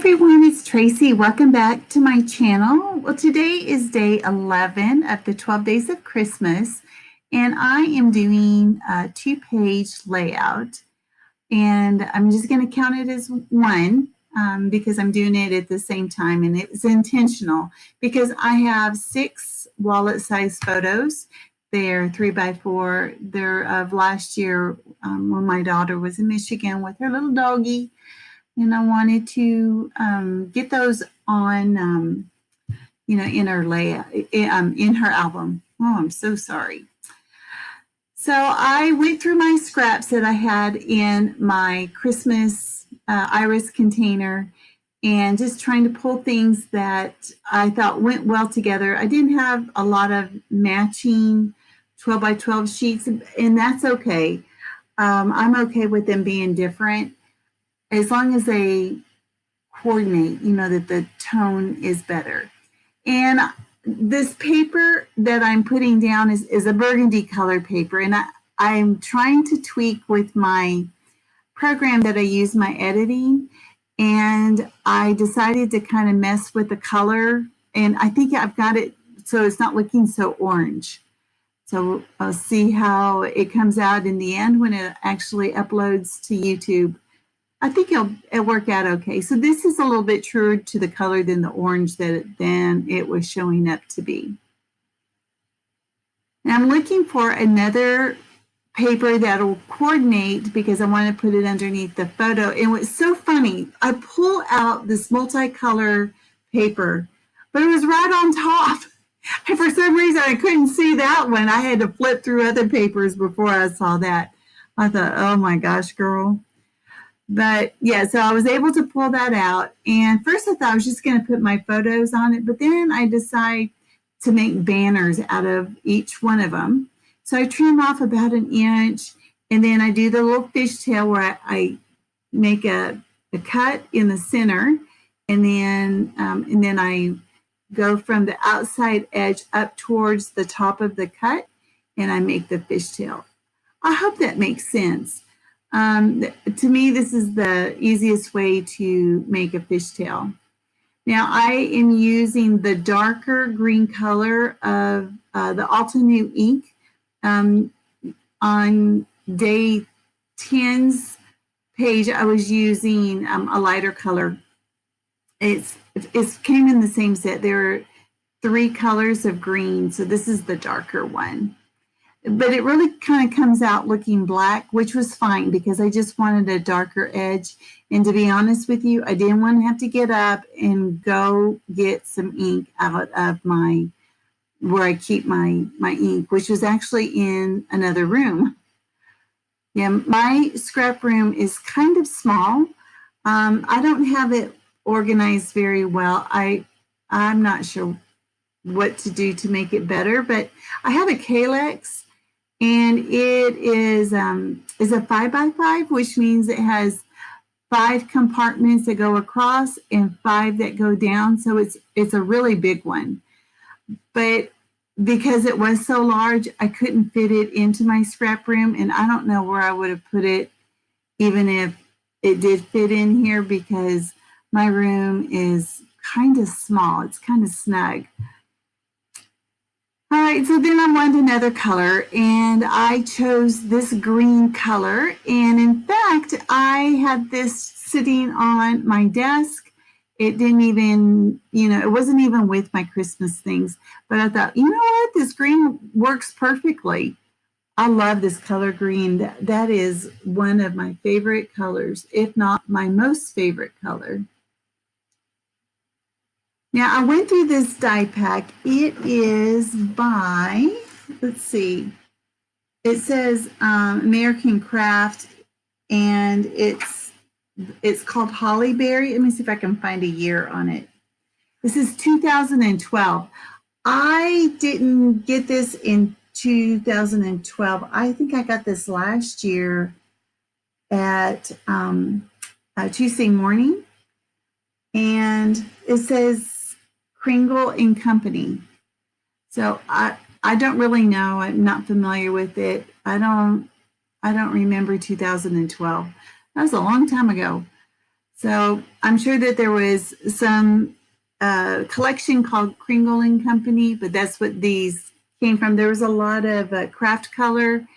everyone, it's Tracy. Welcome back to my channel. Well, today is day 11 of the 12 days of Christmas, and I am doing a 2-page layout, and I'm just going to count it as one because I'm doing it at the same time, and it's intentional because I have 6 wallet-sized photos. They're 3x4. They're of last year when my daughter was in Michigan with her little doggie. And I wanted to get those on, in her in her album. Oh, I'm so sorry. So I went through my scraps that I had in my Christmas iris container and just trying to pull things that I thought went well together. I didn't have a lot of matching 12 by 12 sheets, and that's okay. I'm okay with them being different, as long as they coordinate, that the tone is better. And this paper that I'm putting down is a burgundy color paper. And I'm trying to tweak with my program that I use my editing. And I decided to kind of mess with the color. And I think I've got it so it's not looking so orange. So I'll see how it comes out in the end when it actually uploads to YouTube. I think it'll work out okay. So this is a little bit truer to the color than the orange than it was showing up to be. Now I'm looking for another paper that'll coordinate because I want to put it underneath the photo. And what's so funny, I pull out this multicolor paper, but it was right on top. And for some reason, I couldn't see that one. I had to flip through other papers before I saw that. I thought, oh my gosh, girl. But yeah, so I was able to pull that out. And first I thought I was just going to put my photos on it, but then I decided to make banners out of each one of them. So I trim off about 1 inch, and then I do the little fishtail where I make a cut in the center, and then I go from the outside edge up towards the top of the cut, and I make the fishtail. I hope that makes sense. To me, this is the easiest way to make a fishtail. Now, I am using the darker green color of the Altenew ink. On day 10's page, I was using a lighter color. It came in the same set. There are 3 colors of green, so this is the darker one. But it really kind of comes out looking black, which was fine because I just wanted a darker edge. And to be honest with you, I didn't want to have to get up and go get some ink out of where I keep my ink, which was actually in another room. Yeah, my scrap room is kind of small. I don't have it organized very well. I'm not sure what to do to make it better, but I have a Kallax. And it is a 5x5, which means it has 5 compartments that go across and 5 that go down. So it's a really big one. But because it was so large, I couldn't fit it into my scrap room. And I don't know where I would have put it, even if it did fit in here, because my room is kind of small. It's kind of snug. All right, so then I wanted another color, and I chose this green color. And in fact, I had this sitting on my desk. It didn't even, it wasn't even with my Christmas things. But I thought, you know what? This green works perfectly. I love this color green. That is one of my favorite colors, if not my most favorite color. Now, I went through this die pack. It is by, let's see, it says American Craft, and it's called Hollyberry. Let me see if I can find a year on it. This is 2012. I didn't get this in 2012. I think I got this last year at Tuesday morning, and it says Kringle and Company. So I don't really know. I'm not familiar with it. I don't remember 2012. That was a long time ago. So I'm sure that there was some collection called Kringle and Company, but that's what these came from. There was a lot of craft color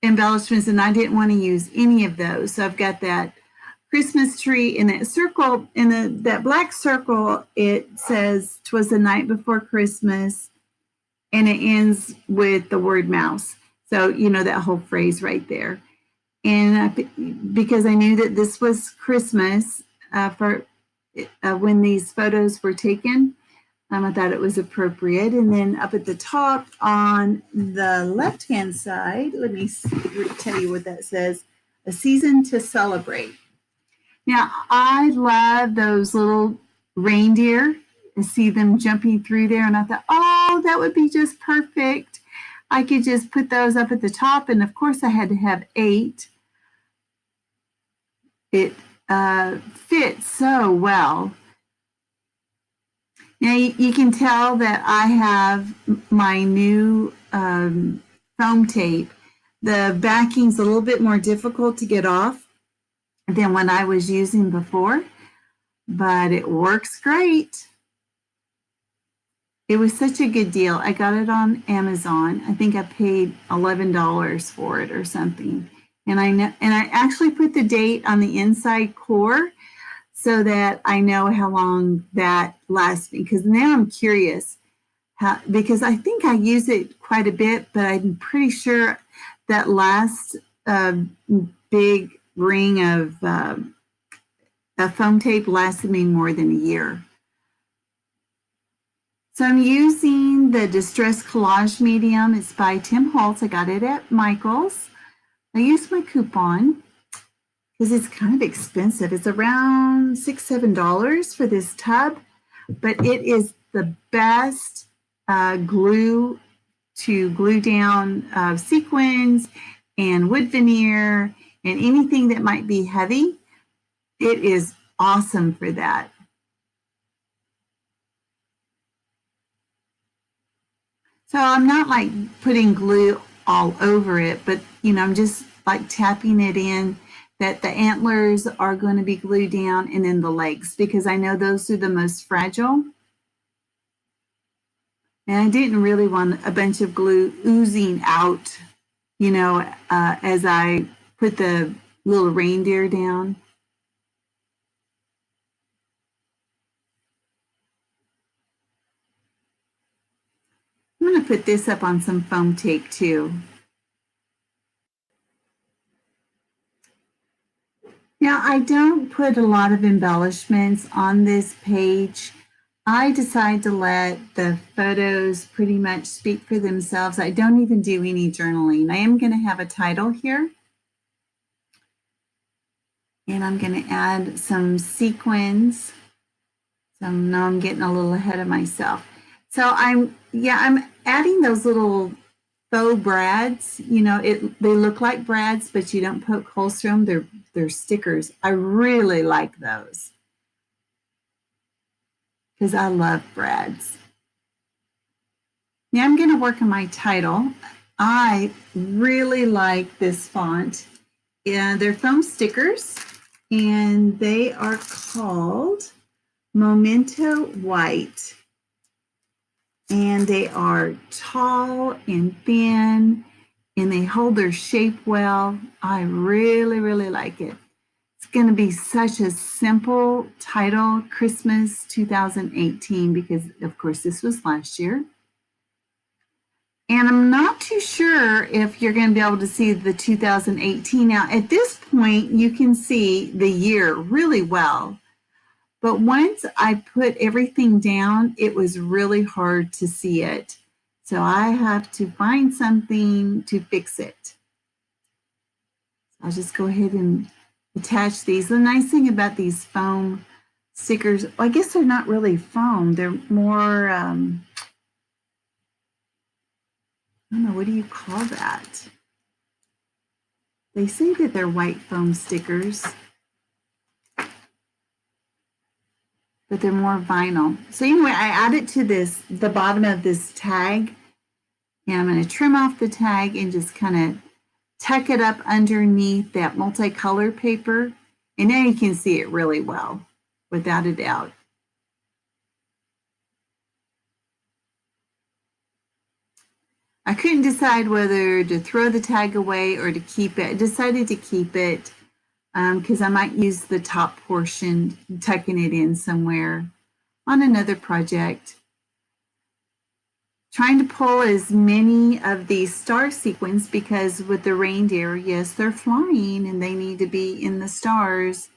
embellishments, and I didn't want to use any of those. So I've got that Christmas tree in that circle, in that black circle. It says "'Twas the night before Christmas," and it ends with the word mouse. So you know that whole phrase right there. And because I knew that this was Christmas for when these photos were taken, I thought it was appropriate. And then up at the top on the left-hand side, let me tell you what that says: "A season to celebrate." Now, I love those little reindeer and see them jumping through there. And I thought, oh, that would be just perfect. I could just put those up at the top. And of course, I had to have 8. It fits so well. Now you can tell that I have my new foam tape. The backing's a little bit more difficult to get off than what I was using before, but it works great. It was such a good deal. I got it on Amazon. I think I paid $11 for it or something. And I actually put the date on the inside core so that I know how long that lasts me. Because now I'm curious, because I think I use it quite a bit, but I'm pretty sure that last big ring of foam tape lasted me more than a year. So I'm using the Distress Collage Medium. It's by Tim Holtz. I got it at Michael's. I used my coupon because it's kind of expensive. It's around $6, $7 for this tub, but it is the best glue to glue down sequins and wood veneer and anything that might be heavy. It is awesome for that. So I'm not like putting glue all over it, but I'm just like tapping it in that the antlers are going to be glued down, and then the legs, because I know those are the most fragile. And I didn't really want a bunch of glue oozing out, as I put the little reindeer down. I'm going to put this up on some foam tape too. Now, I don't put a lot of embellishments on this page. I decide to let the photos pretty much speak for themselves. I don't even do any journaling. I am going to have a title here. And I'm going to add some sequins. So now I'm getting a little ahead of myself. So I'm adding those little faux brads. They look like brads, but you don't poke holes through them. They're stickers. I really like those because I love brads. Now I'm going to work on my title. I really like this font. Yeah, they're foam stickers, and they are called Memento White. And they are tall and thin, and they hold their shape well. I really, really like it. It's going to be such a simple title, Christmas 2018, because of course this was last year. And I'm not too sure if you're going to be able to see the 2018. Now, at this point, you can see the year really well. But once I put everything down, it was really hard to see it. So I have to find something to fix it. I'll just go ahead and attach these. The nice thing about these foam stickers, well, I guess they're not really foam. They're more, I don't know, what do you call that? They say that they're white foam stickers, but they're more vinyl. So anyway, I added to the bottom of this tag, and I'm going to trim off the tag and just kind of tuck it up underneath that multicolor paper. And now you can see it really well, without a doubt. I couldn't decide whether to throw the tag away or to keep it. I decided to keep it because I might use the top portion, tucking it in somewhere on another project. Trying to pull as many of these star sequins because with the reindeer, yes, they're flying and they need to be in the stars.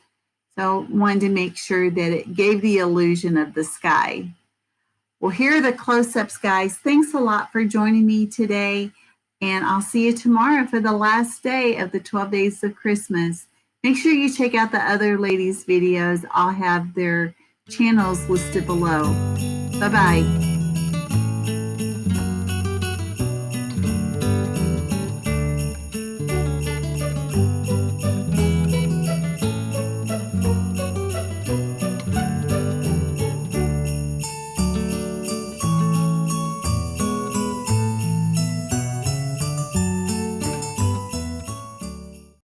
So wanted to make sure that it gave the illusion of the sky. Well, here are the close-ups, guys. Thanks a lot for joining me today, and I'll see you tomorrow for the last day of the 12 Days of Christmas. Make sure you check out the other ladies' videos. I'll have their channels listed below. Bye-bye.